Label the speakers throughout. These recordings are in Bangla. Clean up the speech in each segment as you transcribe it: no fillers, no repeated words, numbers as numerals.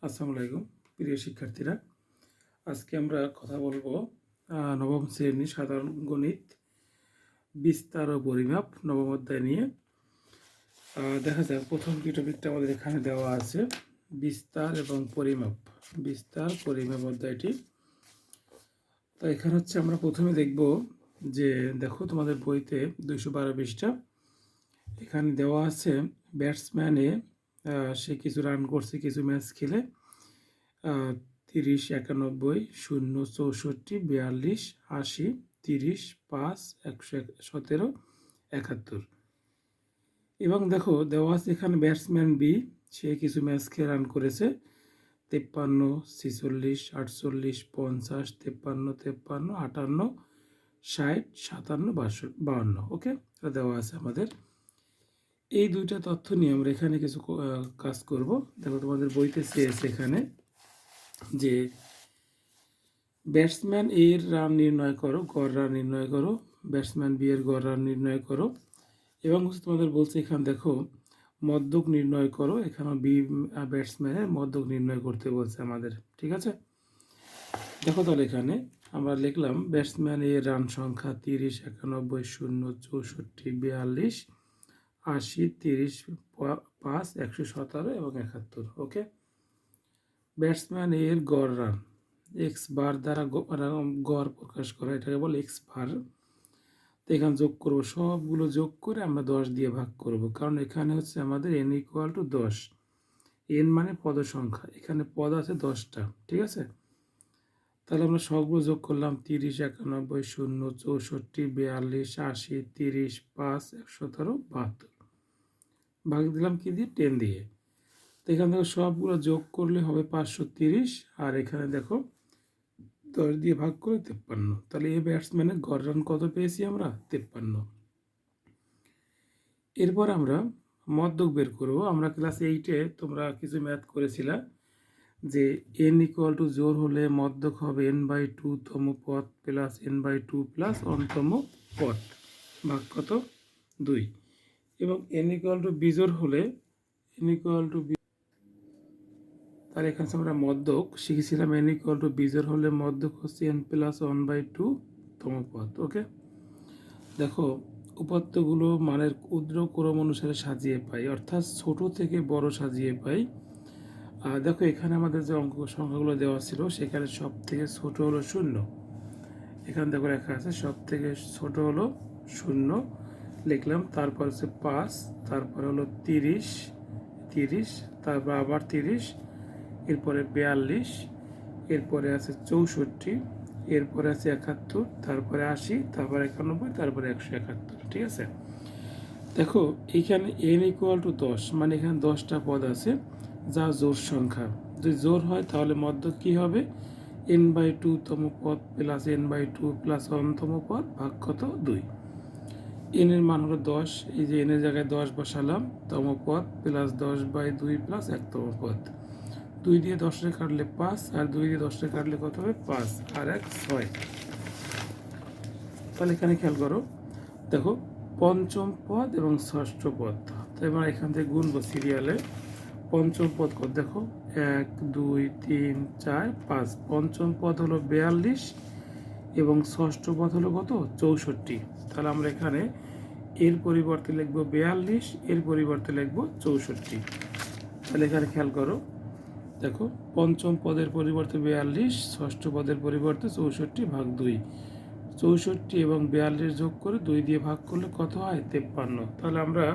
Speaker 1: আসসালামু আলাইকুম প্রিয় শিক্ষার্থীরা। আজকে আমরা কথা বলবো নবম শ্রেণী সাধারণ গণিত বিস্তার ও পরিমাপ নবম অধ্যায় নিয়ে। দেখা যাক প্রথম টপিকটা আমাদের এখানে দেওয়া আছে, বিস্তার এবং পরিমাপ। বিস্তার পরিমাপ অধ্যায়টি। তো এখানে হচ্ছে আমরা প্রথমে দেখব যে দেখো তোমাদের বইতে 212 পৃষ্ঠা এখানে দেওয়া আছে ব্যাটসম্যানে সে কিছু রান করছে কিছু ম্যাচ খেলে 30, 91, 0, 64, 42, 80, 30, 5, 117, 71। এবং দেখো দেওয়া আছে এখানে ব্যাটসম্যান বি সে কিছু ম্যাচ খেলে রান করেছে 53, 46, 48, 50, 53, 53, 58, 60, 57, 52। ওকে, এটা দেওয়া আছে আমাদের। এই দুইটা তথ্য নিয়ে আমরা এখানে কিছু কাজ করব। দেখো তোমাদের বইতে চেয়েছে এখানে যে ব্যাটসম্যান এর রান নির্ণয় করো, গড় রান নির্ণয় করো, ব্যাটসম্যান বি এর গড় রান নির্ণয় করো, এবং তোমাদের বলছে এখানে দেখো মধ্যক নির্ণয় করো। এখানে বি ব্যাটসম্যানের মধ্যক নির্ণয় করতে বলছে আমাদের। ঠিক আছে, দেখো তাহলে এখানে আমরা লিখলাম ব্যাটসম্যান এর রান সংখ্যা 30, 91, 0, 64, 42, 80, 30, 5, 117 এবং 71। ওকে, ব্যাটসম্যান এর গড় রান এক্স বার দ্বারা গড় প্রকাশ করা, এটাকে বলে এক্স বার। তো এখানে যোগ করবো, সবগুলো যোগ করে আমরা 10 দিয়ে ভাগ করব, কারণ এখানে হচ্ছে আমাদের n = 10। n মানে পদ সংখ্যা, এখানে পদ আছে 10টা। ঠিক আছে, তাহলে আমরা সবগুলো যোগ করলাম 30, 91, 0, 64, 42, 80, 30, 5, 117, 72। ভাগ দিলাম কি দিয়ে? 10 দিয়ে। তো এখান থেকে সবগুলো যোগ করলে হবে 530, আর এখানে দেখো 10 দিয়ে ভাগ করে 53। তাহলে এই ব্যাটসম্যানের গড় রান কত পেয়েছি আমরা? 53। এরপর আমরা মধ্যক বের করব। আমরা ক্লাস 8-এ তোমরা কিছু ম্যাথ করেছিলা যে n = জোড় হলে মধ্যক হবে n/2 তম পদ প্লাস n/2 প্লাস অনতম পদ ভাগ কত? 2। এবং n = বিজোড় হলে n = তাহলে এখানে আমরা মধ্যক শিখেছিলাম n = বিজোড় হলে মধ্যক হচ্ছে n + 1/2 তম পদ। ওকে, দেখো উপাত্তগুলো মানের ক্ষুদ্র ক্রম অনুসারে সাজিয়ে পাই, অর্থাৎ ছোট থেকে বড় সাজিয়ে পাই। দেখো এখানে আমাদের যে অঙ্ক সংখ্যাগুলো দেওয়া ছিল সেখানে সব থেকে ছোট হলো 0। এখানে দেখো লেখা আছে সব থেকে ছোট হলো 0 লিখলাম, তারপর হচ্ছে 5, তারপর হলো 30, তারপর আবার 30, এরপরে 42, এরপরে আছে 64, এরপরে আছে 71, তারপরে 80, তারপরে 91, তারপরে 171। ঠিক আছে, দেখো এইখানে n = 10, মানে এখানে 10টা পদ আছে যা জোড় সংখ্যা। যদি জোড় হয় তাহলে মধ্যক কি হবে? n/2 তম পদ প্লাস n/2 প্লাস অনতম পদ ভাগ কত? 2। n এর মান হলো 10, এই যে n এর জায়গায় 10 বসালাম, তম পদ প্লাস 10/2 প্লাস 1তম পদ। 2 দিয়ে 10 রে কাটলে 5, আর 2 দিয়ে 10 রে কাটলে কত হবে? 5 আর 1 6। তাহলে এখানে খেয়াল করো, দেখো পঞ্চম পদ এবং ষষ্ঠ পদ। তো এবার এখান থেকে গুনবো সিরিয়ালে। পঞ্চম পদ কত? দেখো 1, 2, 3, 4, 5। পঞ্চম পদ হলো 42 এবং ষষ্ঠ পদ হলো কত? 64। তাহলে আমরা এখানে এর পরিবর্তে লিখবো 42, এর পরিবর্তে লিখবো 64। তাহলে এখানে খেয়াল করো, দেখো পঞ্চম পদের পরিবর্তে 42, ষষ্ঠ পদের পরিবর্তে 64 ভাগ 2। 64 এবং 42 যোগ করে 2 দিয়ে ভাগ করলে কত হয়? 53। তাহলে আমরা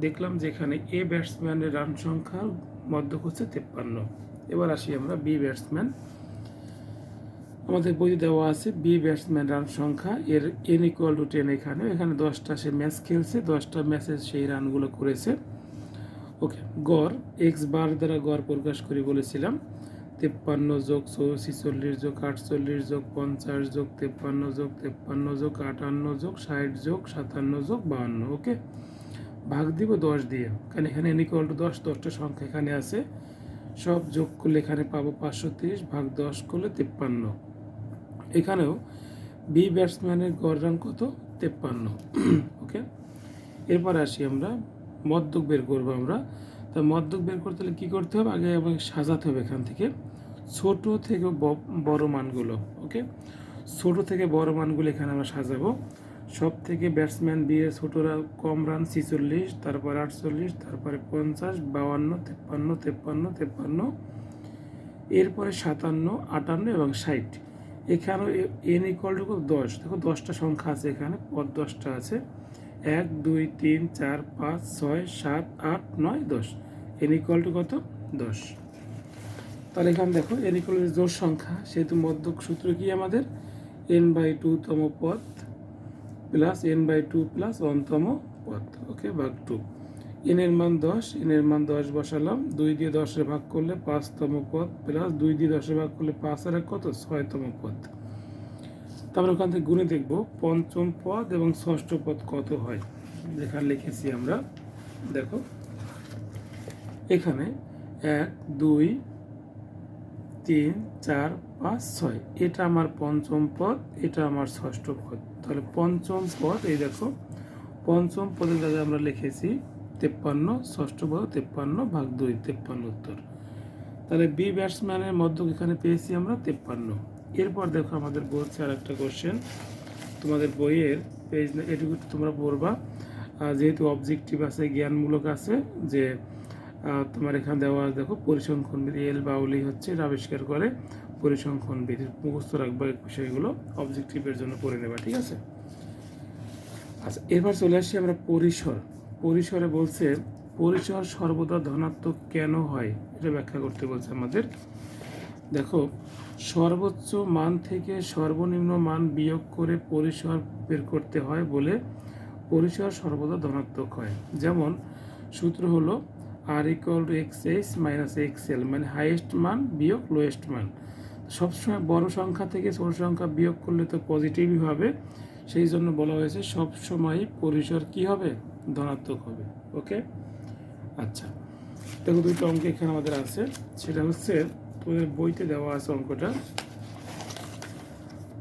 Speaker 1: দেখলাম যে এখানে এ ব্যাটসম্যানের রান সংখ্যার মধ্যক হচ্ছে 53। এবার আসি আমরা বি ব্যাটসম্যান। আমাদের বইতে দেওয়া আছে বি ব্যাটসম্যান রান সংখ্যা, এর n = 10। এখানে 10টা সে ম্যাচ খেলছে, 10টা ম্যাচে সেই রানগুলো করেছে। ওকে, গড় এক্স বার দ্বারা গড় প্রকাশ করি বলেছিলাম। 53 যোগ 46 যোগ 48 যোগ 50 যোগ 53 যোগ 53 যোগ 58 যোগ 60 যোগ 57 যোগ 52। ওকে, ভাগ দিব 10 দিয়ে, কারণ এখানে n = 10, 10টা সংখ্যা এখানে আছে, সব যোগ করলে এখানে পাবো 530 ভাগ 10 করলে 53। এখানেও বি ব্যাটসম্যানের গড় রান কত? 53। ওকে, এরপর আসি আমরা মধ্যক বের করবো আমরা। তা মদ্যক বের করতে হলে কী করতে হবে, আগে আমাকে সাজাতে হবে এখান থেকে ছোট থেকে বড় মানগুলো। ওকে, ছোট থেকে বড় মানগুলো এখানে আমরা সাজাবো। সব থেকে ব্যাটসম্যান দিয়ে ছোটরা কম রান 46, তারপরে 48, তারপরে 50, 52, 53, 53, এরপরে 57, 58 এবং 60। এখানেও এন ইকুয়াল টু 10। দেখো 10টা সংখ্যা আছে, এখানে পদ 10টা আছে, 1 2 3 4 5 6 7 8 9 10। এন ইকুয়াল টু কত? 10। তাহলে এখানে দেখো এন ইকুয়াল টু জোড় সংখ্যা, সেহেতু মধ্যক সূত্র কি আমাদের n/2 তম পদ প্লাস n/2 প্লাস 1তম পদ, ওকে, ভাগ 2। এন এর মান 10, এন এর মান 10 বসালাম, 2 দিয়ে 10 ভাগ করলে 5তম পদ প্লাস 2 দিয়ে 10 ভাগ করলে 5 আর 1 কত? 6তম পদ। তারপরে ওখান থেকে গুণে দেখব পঞ্চম পদ এবং ষষ্ঠ পদ কত হয়। যেখানে লিখেছি আমরা, দেখো এখানে 1 2 3 4 5 6, এটা আমার পঞ্চম পদ, এটা আমার ষষ্ঠ পদ। তাহলে পঞ্চম পদ, এই দেখো পঞ্চম পদের জায়গায় আমরা লিখেছি 53, ষষ্ঠ পদ 53 ভাগ 2, 53 উত্তর। তাহলে বি ব্যাটসম্যানের মধ্যক এখানে পেয়েছি আমরা 53। এরপর দেখো আমাদের বলছে আর একটা কোশ্চেন, তোমাদের বইয়ের পেজ এটুকু তোমরা পড়বা, যেহেতু অবজেক্টিভ আছে, জ্ঞানমূলক আছে, যে তোমার এখানে দেওয়া দেখো পরিসংখ্যান বিধি, এল বাউলি হচ্ছে এটা আবিষ্কার করে পরিসংখ্যান বিধি, মুখস্থ রাখবা বিষয়গুলো, অবজেক্টিভের জন্য পড়ে নেবা, ঠিক আছে। আচ্ছা, এবার চলে আসছি আমরা পরিসর। পরিসরে বলছে পরিসর সর্বদা ধনাত্মক কেন হয়, এটা ব্যাখ্যা করতে বলছে আমাদের। দেখো সর্বোচ্চ মান থেকে সর্বনিম্ন মান বিয়োগ করে পরিসর বের করতে হয় বলে পরিসর সর্বদা ধনাত্মক হয়। যেমন সূত্র হলো R equal to X minus XL, মানে হাইয়েস্ট মান বিয়োগ লোয়েস্ট মান। সবসময় বড় সংখ্যা থেকে ছোট সংখ্যা বিয়োগ করলে তো পজিটিভই হবে, সেই জন্য বলা হয়েছে সবসময় পরিসর কি হবে? ধনাত্মক হবে। ওকে, আচ্ছা দেখো দুটো অঙ্ক এখানে আমাদের আছে, সেটা হচ্ছে তোমাদের বইতে দেওয়া আছে অঙ্কটা।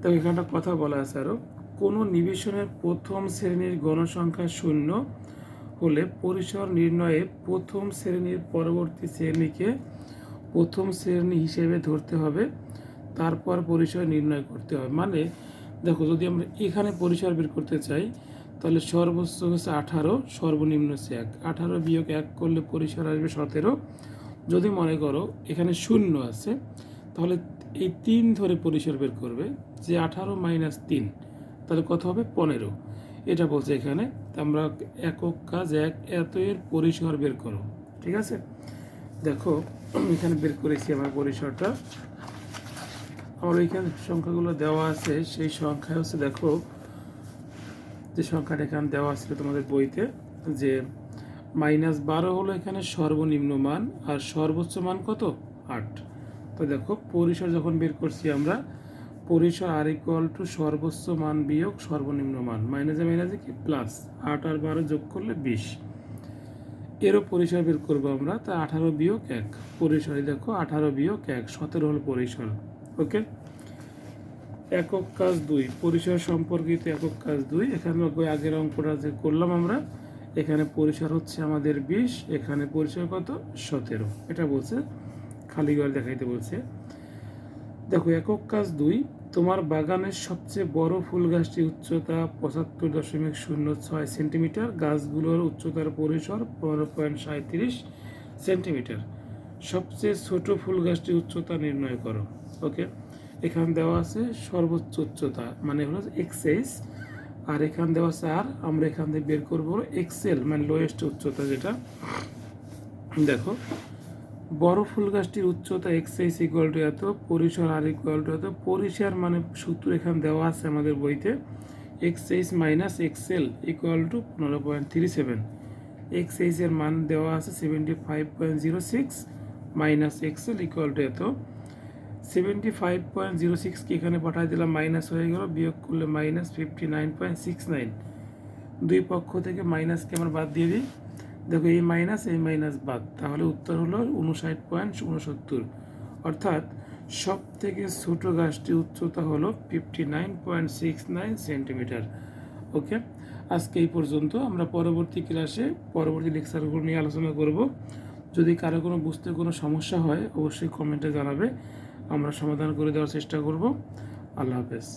Speaker 1: তো এখানটা কথা বলা আছে আরও, কোনো নিবেশনের প্রথম শ্রেণীর গণসংখ্যা 0 হলে পরিসর নির্ণয়ে প্রথম শ্রেণীর পরবর্তী শ্রেণীকে প্রথম শ্রেণী হিসেবে ধরতে হবে, তারপর পরিসর নির্ণয় করতে হবে। মানে দেখো যদি আমরা এখানে পরিসর বের করতে চাই, তাহলে সর্বোচ্চ হচ্ছে 18, সর্বনিম্ন হচ্ছে 1। 18 বিয়োগ 1 করলে পরিসর আসবে 17। যদি মনে করো এখানে 0 আছে, তাহলে এই 3 ধরে পরিসর বের করবে, যে 18 মাইনাস 3, তাহলে কত হবে? 15। এটা বলছে এখানে, আমরা একক কাজ এক, এত এর পরিসর বের করো, ঠিক আছে। দেখো এখানে বের করেছি আমার পরিসরটা, আমার ওইখানে সংখ্যাগুলো দেওয়া আছে, সেই সংখ্যা হচ্ছে দেখো যে সংখ্যাটা এখানে দেওয়া আছে তোমাদের বইতে, যে -12 হলো এখানে সর্বনিম্ন মান, আর সর্বোচ্চ মান কত? 8। তো দেখো পরিসর যখন বের করছি আমরা, পরিসর আর ইকুয়াল টু সর্বোচ্চ মান বিয়োগ সর্বনিম্ন মান, মাইনাসে মাইনাসে কি প্লাস, 8 আর 12 যোগ করলে 20। এরও পরিসর বের করবো আমরা, তা 18 বিয়োগ 1 পরিসরে, দেখো 18 বিয়োগ 1 17 হল পরিসর। ওকে, একক কাজ 2, পরিসর সম্পর্কিত একক কাজ 2। এখানে আগের অঙ্কটা যে করলাম আমরা, এখানে পরিসর হচ্ছে আমাদের 20, এখানে পরিসর কত? 17। এটা বলছে, খালি ঘর দেখাইতে বলছে। দেখো একক কাজ 2, তোমার বাগানের সবচেয়ে বড় ফুল গাছটির উচ্চতা 75.06 সেন্টিমিটার, গাছগুলোর উচ্চতার পরিসর 15.37 সেন্টিমিটার। সবচেয়ে ছোট ফুল গাছটির উচ্চতা নির্ণয় করো। ওকে, এখানে দেওয়া আছে সর্বোচ্চ উচ্চতা, মানে হলো এক্সএস, আর এখানে দেওয়া আছে আর, আমরা এখান থেকে বের করবো এক্সএল, মানে লোয়েস্ট উচ্চতা যেটা। দেখো বড় ফুল গাছটির উচ্চতা এক্সএস ইকুয়াল টু এত, পরিসর আর ইকুয়াল টু এত। পরিসর মানে সূত্র এখানে দেওয়া আছে আমাদের বইতে, XS minus XL equal to 15.37। XS এর মান দেওয়া আছে 75.06 মাইনাস এক্সএল ইকুয়াল টু এত। 75.06 কি এখানে পাঠাই দিলাম, মাইনাস হয়ে গেল, বিয়োগ করলে মাইনাস 59.69। দুই পক্ষ থেকে মাইনাসকে আমরা বাদ দিয়ে দিই, দেখো এই মাইনাস বাদ, তাহলে উত্তর হলো 59.69। অর্থাৎ সব থেকে ছোট গাছটির উচ্চতা হলো 59.69 সেন্টিমিটার। ওকে, আজকে এই পর্যন্ত। আমরা পরবর্তী ক্লাসে পরবর্তী লেকচারগুলো নিয়ে আলোচনা করব। যদি কারো কোনো বুঝতে কোনো সমস্যা হয় অবশ্যই কমেন্টে জানাবে, আমরা সমাধান করে দেওয়ার চেষ্টা করব। আল্লাহ হাফেজ।